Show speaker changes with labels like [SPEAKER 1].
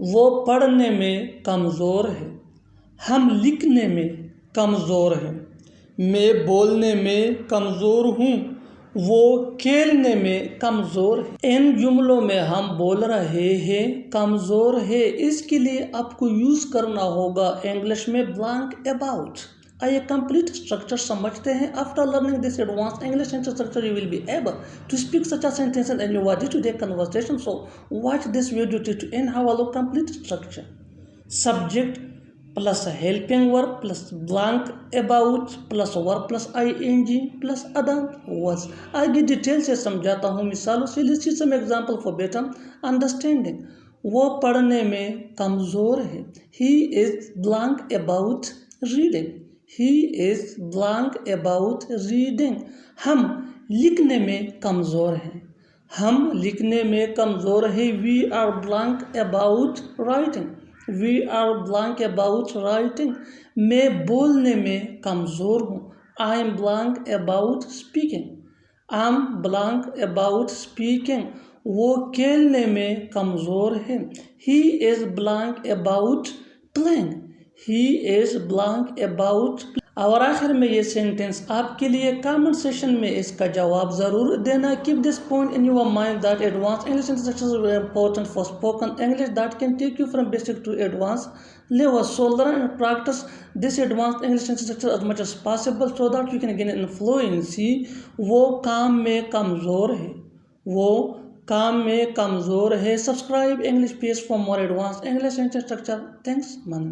[SPEAKER 1] वो पढ़ने में कमज़ोर है। हम लिखने में कमज़ोर हैं। मैं बोलने में कमज़ोर हूँ, वो खेलने में कमज़ोर है। इन जुमलों में हम बोल रहे हैं कमज़ोर है, इसके लिए आपको यूज़ करना होगा इंग्लिश में ब्लैंक अबाउट। आइए कंप्लीट स्ट्रक्चर समझते हैं। After learning this advance English sentence structure you will be able to speak such a sentence in your day to day conversation. So watch this video to end have a look complete structure. Subject plus helping verb plus blank about plus verb plus ing plus other words. आगे detail से समझाता हूँ मिसालों से। Let's see some example for better understanding. वो पढ़ने में कमज़ोर है। He is blank about reading. He is blank about reading. हम लिखने में कमज़ोर हैं। हम लिखने में कमज़ोर हैं। We are blank about writing. We are blank about writing. मैं बोलने में कमज़ोर हूँ। I am blank about speaking. I am blank about speaking. वो खेलने में कमज़ोर है। He is blank about playing. He is blank about और आखिर में ये सेंटेंस आपके लिए कमेंट सेशन में इसका जवाब ज़रूर देना। Keep this point in your mind that advance English sentence are very important for spoken English that can take you from basic to advance level. So learn and practice this advance English sentence as much as possible so that you can gain influency. वो काम में कमज़ोर है। वो काम में कमज़ोर है। Subscribe English page for more advance English sentence structure. Thanks मन।